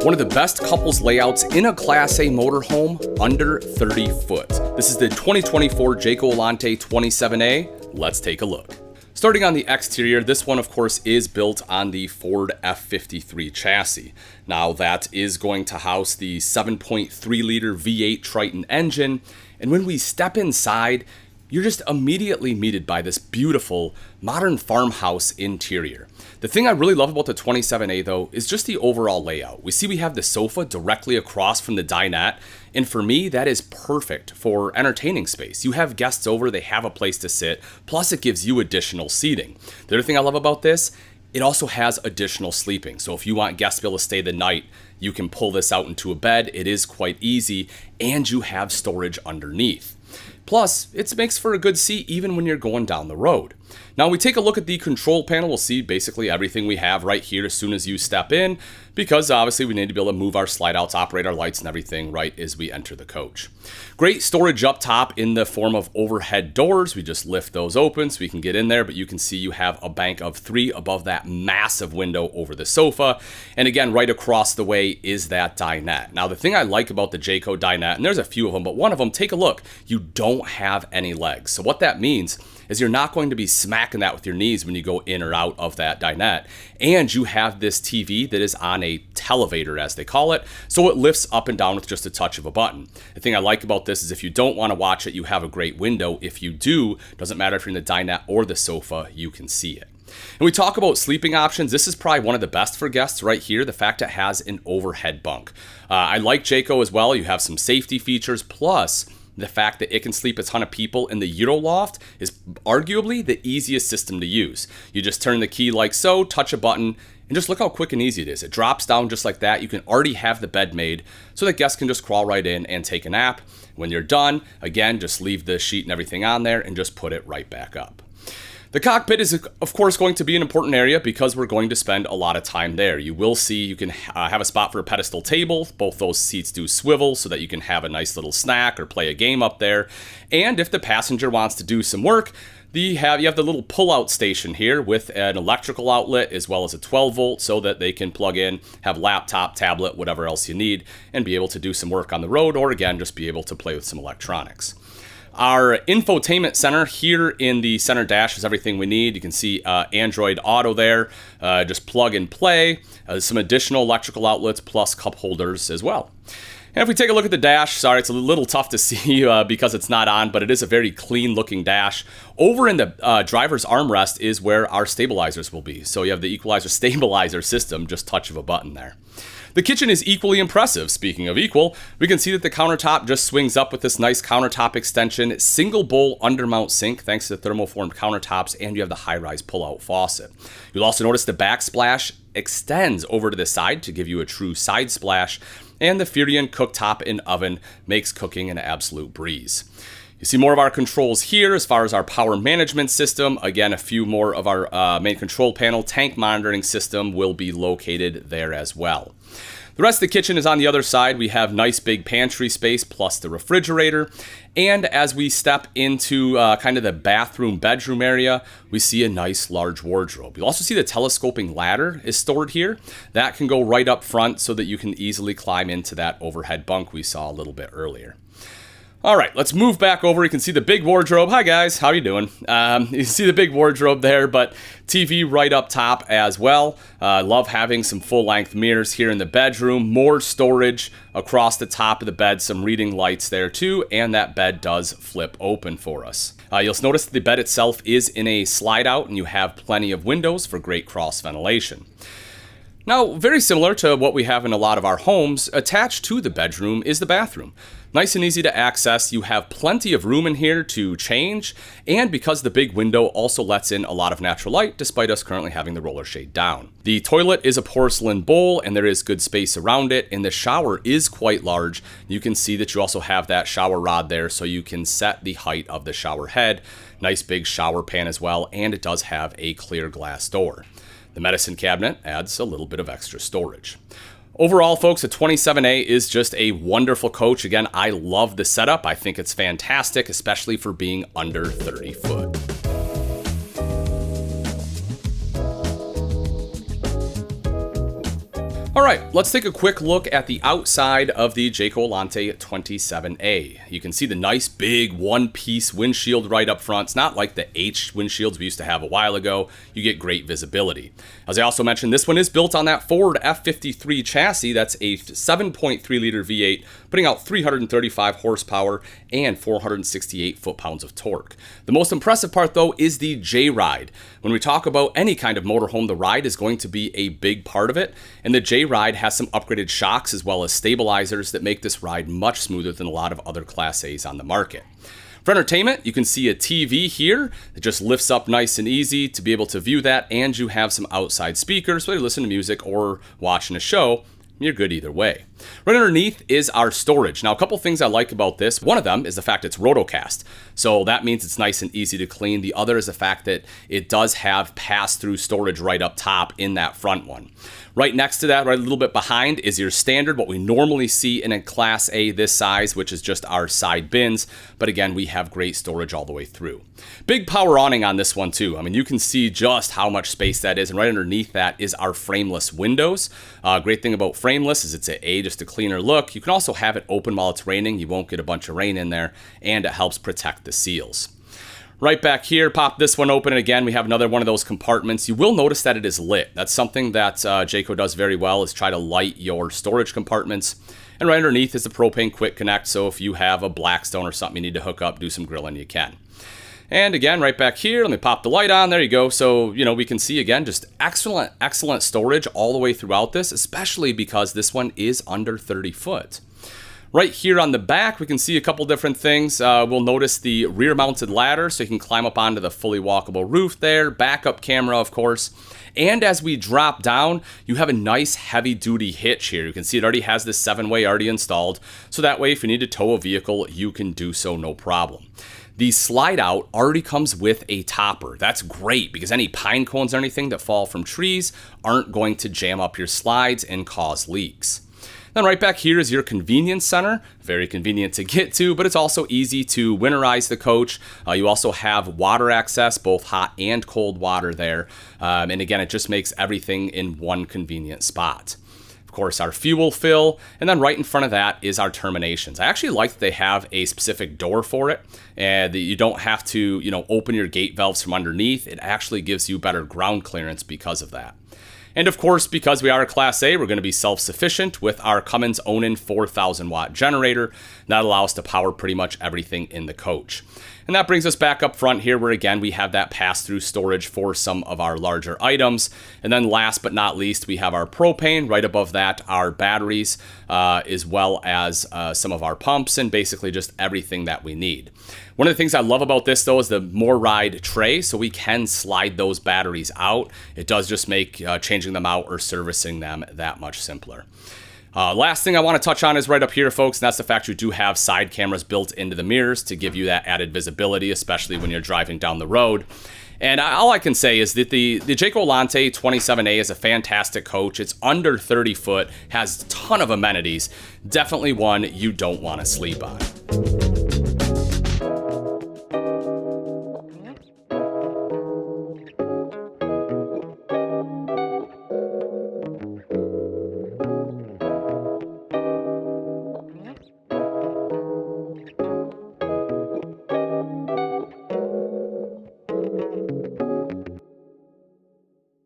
One of the best couples layouts in a Class A motorhome under 30 foot. This is the 2024 Jayco Alante 27A. Let's take a look. Starting on the exterior, this one of course is built on the Ford F53 chassis. Now that is going to house the 7.3 liter V8 Triton engine, and when we step inside, you're just immediately meted by this beautiful modern farmhouse interior. The thing I really love about the 27A though is just the overall layout. We see we have the sofa directly across from the dinette, and for me that is perfect for entertaining space. You have guests over, they have a place to sit, plus it gives you additional seating. The other thing I love about this, it also has additional sleeping. So if you want guests to be able to stay the night, you can pull this out into a bed. It is quite easy, and you have storage underneath. Plus, it makes for a good seat even when you're going down the road. Now we take a look at the control panel, we'll see basically everything we have right here as soon as you step in, because obviously we need to be able to move our slide outs, operate our lights and everything right as we enter the coach. Great storage up top in the form of overhead doors. We just lift those open so we can get in there, but you can see you have a bank of 3 above that massive window over the sofa. And again, right across the way is that dinette. Now the thing I like about the Jayco dinette, and there's a few of them, but one of them, take a look, you don't have any legs. So what that means is you're not going to be smacking that with your knees when you go in or out of that dinette. And you have this TV that is on a televator, as they call it, so it lifts up and down with just a touch of a button. The thing I like about this is if you don't want to watch it, you have a great window. If you do, doesn't matter if you're in the dinette or the sofa, you can see it. And we talk about sleeping options. This is probably one of the best for guests right here, the fact it has an overhead bunk. I like Jayco as well. You have some safety features, plus the fact that it can sleep a ton of people in the Euroloft is arguably the easiest system to use. You just turn the key like so, touch a button, and just look how quick and easy it is. It drops down just like that. You can already have the bed made so that guests can just crawl right in and take a nap. When you're done, again, just leave the sheet and everything on there and just put it right back up. The cockpit is, of course, going to be an important area because we're going to spend a lot of time there. You will see you can have a spot for a pedestal table. Both those seats do swivel so that you can have a nice little snack or play a game up there. And if the passenger wants to do some work, you have the little pull-out station here with an electrical outlet as well as a 12-volt so that they can plug in, have laptop, tablet, whatever else you need, and be able to do some work on the road or, again, just be able to play with some electronics. Our infotainment center here in the center dash is everything we need. You can see Android Auto there, just plug and play, some additional electrical outlets plus cup holders as well. And if we take a look at the dash, sorry, it's a little tough to see because it's not on, but it is a very clean looking dash. Over in the driver's armrest is where our stabilizers will be. So you have the equalizer stabilizer system, just touch of a button there. The kitchen is equally impressive. Speaking of equal, we can see that the countertop just swings up with this nice countertop extension, single bowl undermount sink thanks to the thermoformed countertops, and you have the high-rise pull-out faucet. You'll also notice the backsplash extends over to the side to give you a true side splash, and the Furion cooktop and oven makes cooking an absolute breeze. You see more of our controls here as far as our power management system. Again, a few more of our main control panel. Tank monitoring system will be located there as well. The rest of the kitchen is on the other side. We have nice big pantry space plus the refrigerator. And as we step into kind of the bathroom bedroom area, we see a nice large wardrobe. You'll also see the telescoping ladder is stored here. That can go right up front so that you can easily climb into that overhead bunk we saw a little bit earlier. All right, let's move back over. You can see the big wardrobe. Hi guys, how you doing? You see the big wardrobe there, but TV right up top as well. Love having some full-length mirrors here in the bedroom. More storage across the top of the bed, some reading lights there too, and that bed does flip open for us. You'll notice that the bed itself is in a slide out, and you have plenty of windows for great cross ventilation. Now, very similar to what we have in a lot of our homes, attached to the bedroom is the bathroom. Nice and easy to access. You have plenty of room in here to change, and because the big window also lets in a lot of natural light, despite us currently having the roller shade down. The toilet is a porcelain bowl, and there is good space around it, and the shower is quite large. You can see that you also have that shower rod there, so you can set the height of the shower head. Nice big shower pan as well, and it does have a clear glass door. The medicine cabinet adds a little bit of extra storage. Overall, folks, a 27A is just a wonderful coach. Again, I love the setup. I think it's fantastic, especially for being under 30 foot. All right, let's take a quick look at the outside of the Jayco Alante 27A. You can see the nice big one-piece windshield right up front. It's not like the H windshields we used to have a while ago. You get great visibility. As I also mentioned, this one is built on that Ford F53 chassis. That's a 7.3-liter V8, putting out 335 horsepower and 468 foot-pounds of torque. The most impressive part, though, is the J-Ride. When we talk about any kind of motorhome, the ride is going to be a big part of it, and the J-Ride has some upgraded shocks as well as stabilizers that make this ride much smoother than a lot of other Class A's on the market. For entertainment, you can see a TV here that just lifts up nice and easy to be able to view that, and you have some outside speakers, whether you listen to music or watching a show. You're good either way. Right underneath is our storage. Now, a couple things I like about this. One of them is the fact it's rotocast. So that means it's nice and easy to clean. The other is the fact that it does have pass-through storage right up top in that front one. Right next to that, right a little bit behind, is your standard, what we normally see in a Class A this size, which is just our side bins. But again, we have great storage all the way through. Big power awning on this one too. I mean, you can see just how much space that is. And right underneath that is our frameless windows. Great thing about frameless is it's just a cleaner look. You can also have it open while it's raining. You won't get a bunch of rain in there, and it helps protect the seals. Right back here, pop this one open, and again, we have another one of those compartments. You will notice that it is lit. That's something that Jayco does very well, is try to light your storage compartments. And right underneath is the propane quick connect, so if you have a Blackstone or something you need to hook up, do some grilling, you can. And again, right back here, let me pop the light on. There you go. So, we can see again, just excellent storage all the way throughout this, especially because this one is under 30 foot. Right here on the back, we can see a couple different things. We'll notice the rear-mounted ladder, so you can climb up onto the fully walkable roof there. Backup camera, of course. And as we drop down, you have a nice heavy-duty hitch here. You can see it already has this 7-way already installed, so that way if you need to tow a vehicle, you can do so no problem. The slide out already comes with a topper. That's great because any pine cones or anything that fall from trees aren't going to jam up your slides and cause leaks. Then right back here is your convenience center. Very convenient to get to, but it's also easy to winterize the coach. You also have water access, both hot and cold water there. And again, it just makes everything in one convenient spot. Of course, our fuel fill, and then right in front of that is our terminations. I actually like that they have a specific door for it, and that you don't have to, open your gate valves from underneath. It actually gives you better ground clearance because of that. And of course, because we are a Class A, we're going to be self-sufficient with our Cummins Onan 4,000 watt generator. That allows us to power pretty much everything in the coach. And that brings us back up front here where again, we have that pass-through storage for some of our larger items. And then last but not least, we have our propane. Right above that, our batteries, as well as some of our pumps and basically just everything that we need. One of the things I love about this though is the more ride tray, so we can slide those batteries out. It does just make changing them out or servicing them that much simpler. Last thing I want to touch on is right up here, folks, and that's the fact you do have side cameras built into the mirrors to give you that added visibility, especially when you're driving down the road. And all I can say is that the Jayco Alante 27A is a fantastic coach. It's under 30 foot, has a ton of amenities. Definitely one you don't want to sleep on.